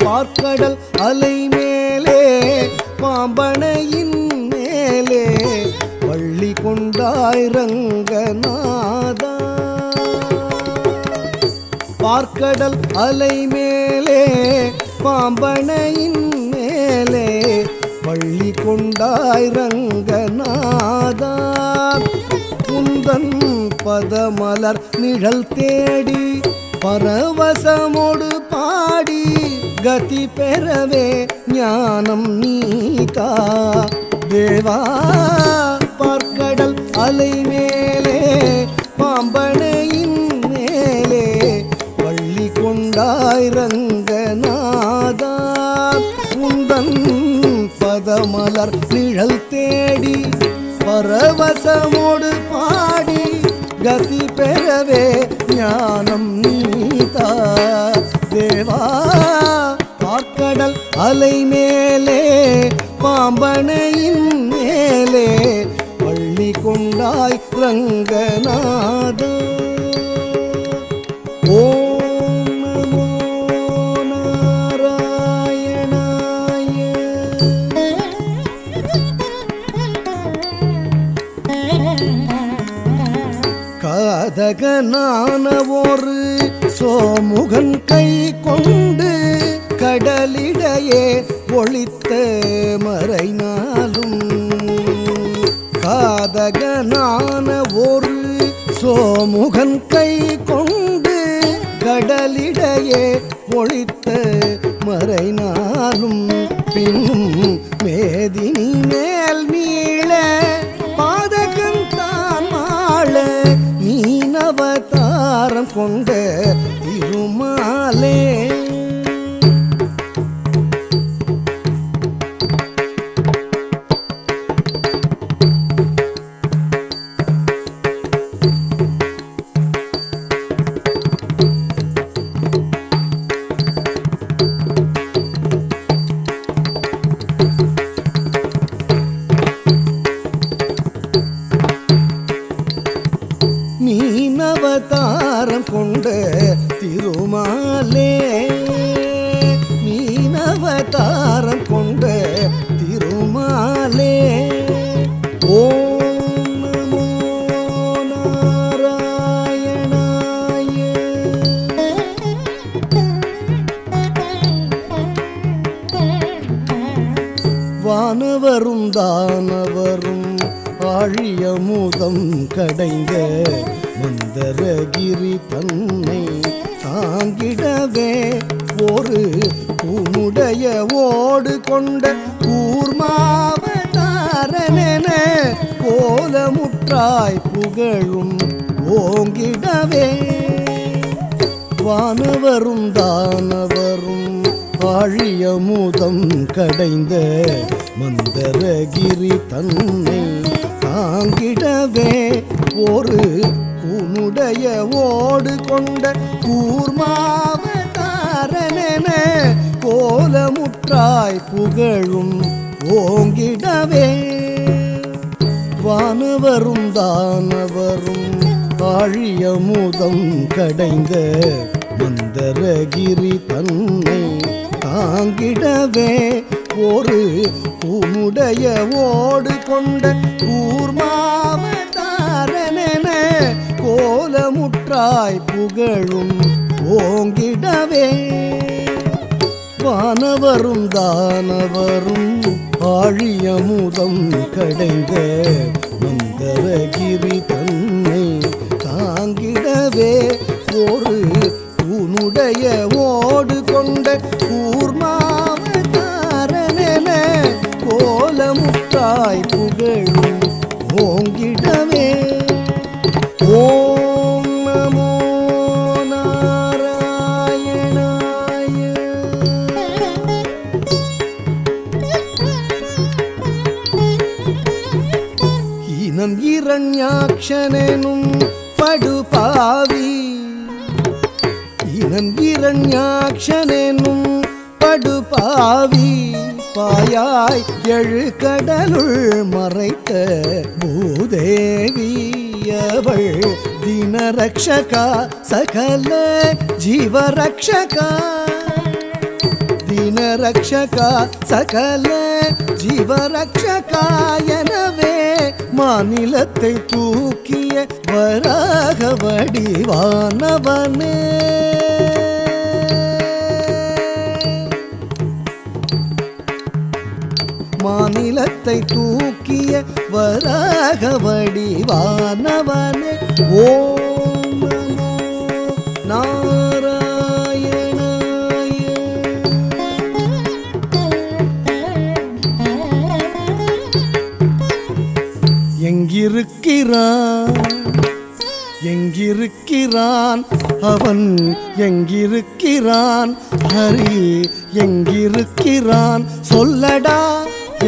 பார்க்கடல் அலை மேலே பாம்பனையின் மேலே பள்ளி கொண்டாய் ரங்கநாதா. பார்க்கடல் அலை மேலே பாம்பனையின் மேலே பள்ளி கொண்டாய் ரங்கநாதா. குந்தன் பதமலர் நிழல் தேடி பரவசமோடு பாடி கதி பெறவே ஞானம் நீதா தேவா. பார்க்கடல் அலை மேலே பாம்பனையின் மேலே பள்ளி கொண்டாய் ரங்கநாதா. உந்தன் பதமலர் நிழல் தேடி பரவசமோடு பாடி கதி பெறவே ஞானம் நீதா தேவா. பார்க்கடல் அலை மேலே பாம்பனையின் மேலே பள்ளி கொண்டாய் ரங்கநாதா. ஓம் நமோ நாராயணாய. காதகனான ஒரு சோமுகன் கை கொண்டு கடலிடையே ஒளித்த மறைநாளும். காதகனான ஒரு சோமுகன் கை கொண்டு கடலிடையே ஒளித்த மறைநாளும். பின்னும் மேதினி மேல் மீள பாதகன் தான் மாள மீனவதாரம் கொண்ட திருமாலே. மீனவதாரம் கொண்ட திருமாலே. மீனவதாரம் கொண்ட திருமாலே. ஓம் நமோ நாராயணாய. வானவரும் தானவரும் ஆழியமுதம் கடைந்த மந்தரகிரி தன்னை தாங்கிடவே ஒரு உன்னுடைய ஓடு கொண்ட கூர்மாவதாரனென கோலமுற்றாய் புகழும் ஓங்கிடவே. வானவரும் தானவரும் ஆழியமுதம் கடைந்த மந்தரகிரி தன்னை தாங்கிடவே ஒரு உன்னுடைய ஓடு கொண்ட கூர்மாவதாரனென கோலமுற்றாய் புகழும் ஓங்கிடவே. வானவரும் தானவரும் ஆழியமுதம் கடைந்த மந்தரகிரி தன்னை தாங்கிடவே ஒரு உன்னுடைய ஓடு கொண்ட கூர்மாவதாரனென கோலமுற்றாய் புகழும் ஓங்கிடவே. வானவரும் தானவரும் ஆழியமுதம் கடைந்த மந்தரகிரி தன்னை தாங்கிடவே ஒரு உன்னுடைய ஓடு கொண்ட கூர்மா ஊற்றாய் புகழும் ஓங்கிடவே. ஓம் நமோ நாராயணாய. ஈனம் இரண்யாக்ஷனெனும் படுபாவி, ஈனம் இரண்யாக்ஷனெனும் படுபாவி, பாயாய் எழு கடலுள் மறைத்த பூதேவி அவள் தினரக்ஷகா சகல ஜீவரக்ஷகா, தினரக்ஷகா சகல ஜீவரக்ஷகா. எனவே மாநிலத்தை தூக்கிய வராக வடிவானவனே, மாநிலத்தை தூக்கிய வராக வடிவானவனே. ஓம் நமோ நாராயணாய. எங்கிருக்கிறான் எங்கிருக்கிறான் அவன், எங்கிருக்கிறான் ஹரி, எங்கிருக்கிறான் சொல்லடா,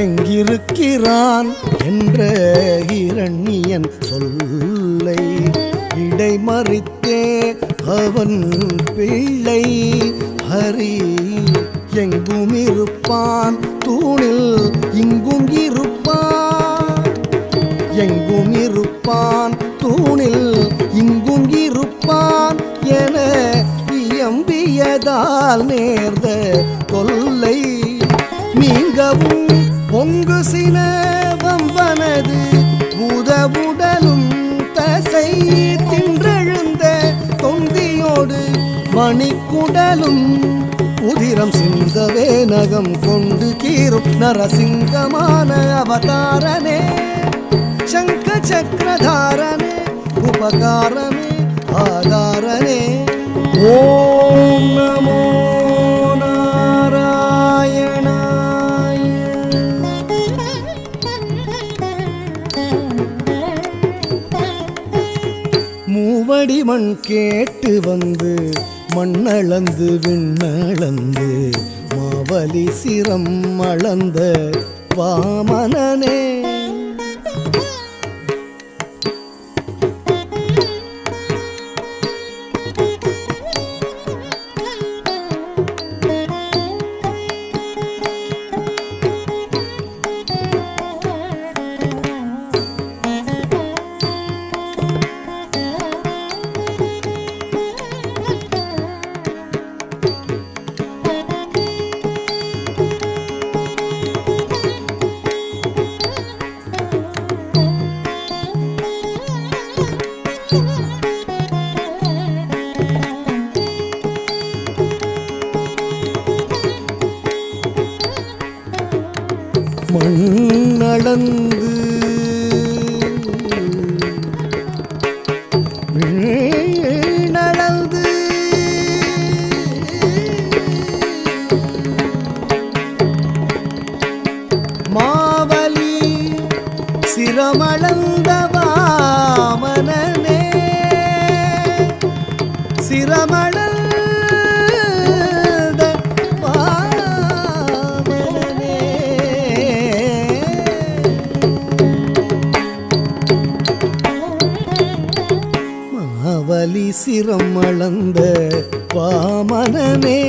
எங்கிருக்கிறான் என்ற இரண்யன் சொல்லை இடைமறித்தே அவன் பிள்ளை ஹரி. எங்கும் இருப்பான் தூணில் இங்கும் இருப்பான், எங்கும் இருப்பான் தூணில் இங்கும் இருப்பான் என இயம்பியதால் நேர்ந்த தொல்லை நீங்கவும் பொங்கு சினவம்பனது பூதவுடலும் தசை தின்றெழுந்த தொந்தியோடு மணிக்குடலும் உதிரம் சிந்தவே நகம் கொண்டு கீரும் நரசிங்கமான அவதாரனே, சங்க சக்கரதாரனே, உபகாரனே, ஆதாரனே. ஓம் நமோ நாராயணாய. மூவடி மண் கேட்டு வந்து மண்ணளந்து விண்ணளந்து மாவலி சிரம் அளந்த வாமனனே, மண்ணளந்து வீணளந்து மாவலி சிரமளந்த வாமனனே, சிரமளந்த மாவலி சிரம் அளந்த வாமனனே,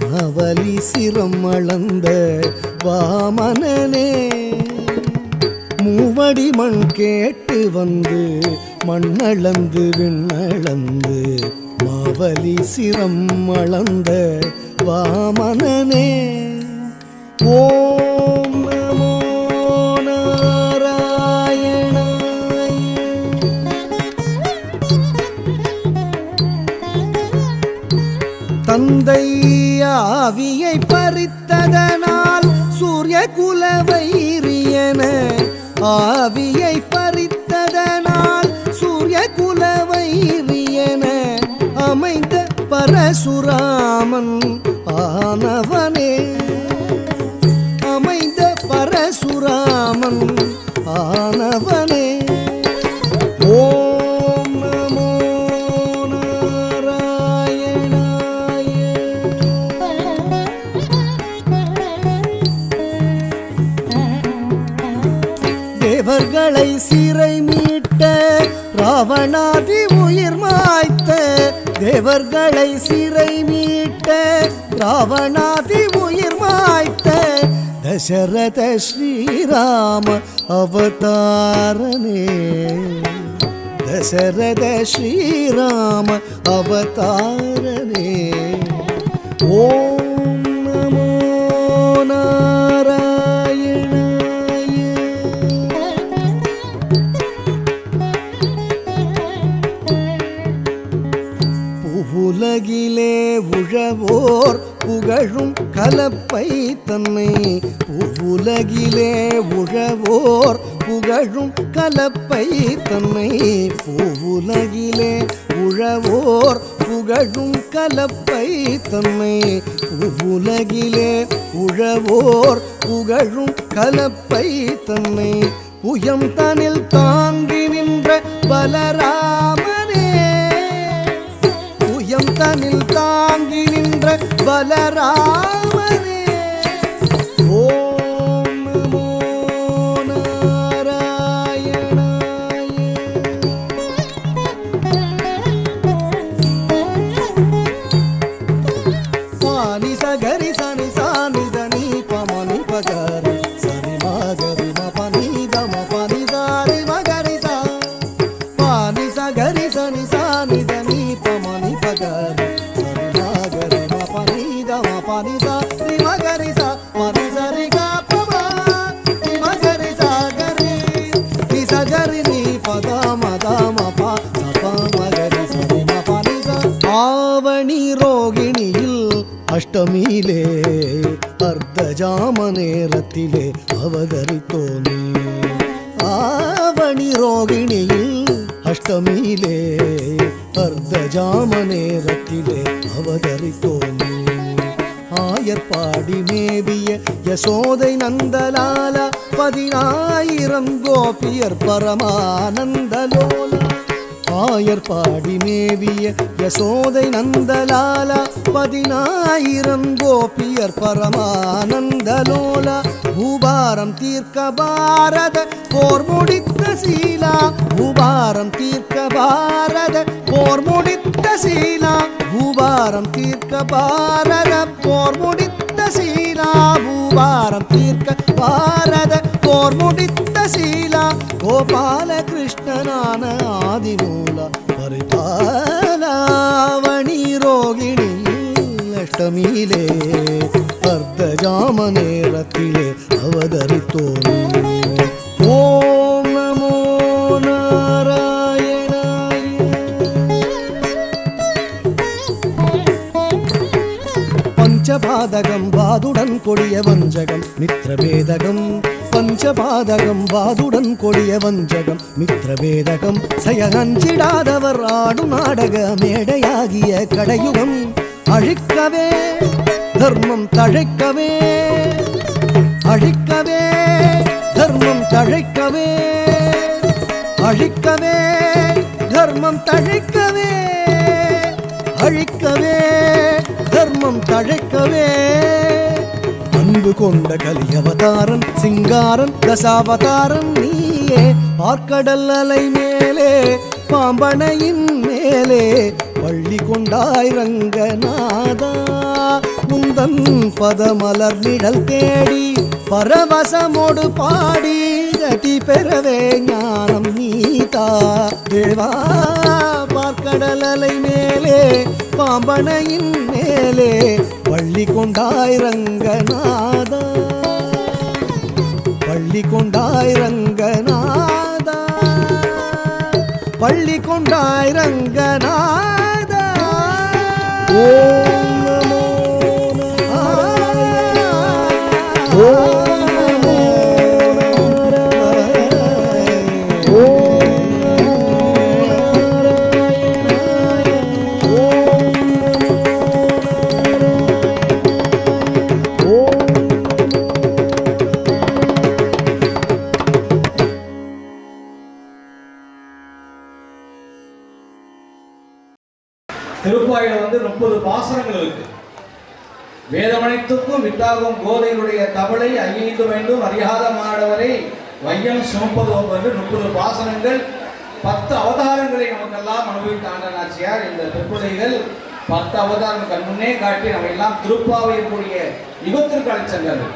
மாவலி சிரம் அளந்த வாமனனே. மூவடி மண் கேட்டு வந்து மண்ணளந்து விண்ணளந்து மாவலி சிரம் அளந்த வாமனனே. ஓம் நமோ நாராயணாய. தந்தை ஆவியை பறித்ததனால் சூரிய குலவைரியன, ஆவியை பறித்ததனால் சூரிய குலவைரியன அமைந்த பரசுராமன் ஆனவனே, அமைந்த பர பரசுராமன் ஆனவனே. ஓம் நமோ நாராயணாய. தேவர்களை சிறை மீட்ட ராவணாதி உயிர் மாய்த்த, தேவர்களை சிறை மீட்ட ராவணாதி உயிர் மாய்த்த தசரத ஸ்ரீராம அவதாரனே. தசரத ஸ்ரீராம அவதாரனே. ஓம் நமோ நாராயணாய. புவுலகிலே உழவோர் புகழும் கலப்பை தன்னை, புவுலகிலே உழவோர் புகழும் கலப்பை தன்னை, புவுலகிலே உழவோர் புகழும் கலப்பை தன்னை, புவுலகிலே உழவோர் புகழும் கலப்பை தன்னை, புயம் தனில் தாங்கி நின்ற பலராமனே. புயம் தனில் தாங்கி நின்ற பலராமனே. ஓம் நமோ நாராயணாய. பானி சகரி சனி சானி தனி பமனி பகரி சனி மகரி மபனி தம பனி சாரி மகரி சா. பானி சகரி சனி சானி தனி பமனி பகரி சனி மகரி மபனி தம பனி சாரி மகரி சா. பனி சரி க பம ni மகரி சாகரி ni சகரி ni பதம தம ப சப மகரி சரி மபனி சா. ஆவணி ரோகிணியில் அஷ்டமியிலே அர்த்தஜாம நேரத்திலே அவதரித்தோனே. ஆவணி ரோகிணியில் அஷ்டமியிலே அர்த்தஜாம நேரத்திலே அவதரித்தோனே. ஆயர்பாடி மேவிய யசோதை நந்தலாலா 10,000 கோபியர் பரமானந்தலோலா. ஆயர்பாடி மேவிய யசோதை நந்தலாலா 10,000 கோபியர் பரமானந்தலோலா. பூபாரம் தீர்க்க பாரத போர் முடித்த சீலா, பூபாரம் தீர்க்க பாரத போர் முடித்த சீலா, பூபாரம் தீர்க்க பாரத போர் முடித்த சீலா, பூபாரம் தீர்க்க பாரத போர் முடித்த சீலா. கோபால கிருஷ்ணனான ஆதிமூல பரிபாலாவணி ரோகிணி அஷ்டமியிலே அர்த்தஜாம நேரத்திலே அவதரித்தோனே. ஓம் நமோ நாராயணாய. பஞ்சபாதகம் வாதுடன் கொடிய வஞ்சகம் மித்ரபேதகம், பஞ்சபாதகம் வாதுடன் கொடிய வஞ்சகம் மித்ரபேதகம், செயகஞ்சிடாதவர் ஆடு நாடக மேடையாகிய கடையுகம் அழிக்கவே தர்மம் தழைக்கவே, அழிக்கவே தர்மம் தழைக்கவே, அழிக்கவே தர்மம் தழைக்கவே, அழிக்கவே தர்மம் தழைக்கவே. அன்பு கொண்ட கலியவதாரன் சிங்காரன் தசாவதாரன் நீயே. பார்க்கடல் அலை மேலே பாம்பனையின் மேலே பள்ளி கொண்டாய் ரங்கநாதா. உந்தன் பதமலர் நிழல் தேடி பரவசமோடு பாடி கதி பெறவே ஞானம் நீதா தேவா. பார்க்கடல் அலை மேலே பாம்பனையின் மேலே பள்ளி கொண்டாய் ரங்கநாதா, பள்ளி கொண்டாய் ரங்கநாதா, பள்ளி கொண்டாய் ரங்கநாதா. ஓம் நமோ நாராயணாய. ஓம் நமோ நாராயணாய. ஓம் நமோ நாராயணாய. ஓம் நமோ நாராயணாய. ஓம் நமோ திருப்பாயில 30 பாசனங்கள் இருக்கு. வேதமனைத்துக்கும் வித்தாகும் கோதையுடைய தவளை ஐயைந்து வேண்டும் அறியாத மாடவரை வையம் சுமப்பதும் என்று 30 பாசனங்கள் 10 அவதாரங்களை நமக்கெல்லாம் அனுபவித்த ஆண்டனாச்சியார். இந்த திருப்புதைகள் 10 அவதாரம் கண் முன்னே காட்டி நம்ம எல்லாம் திருப்பாவையக்கூடிய யுகத்திற்கு அழைச்சென்றார்கள்.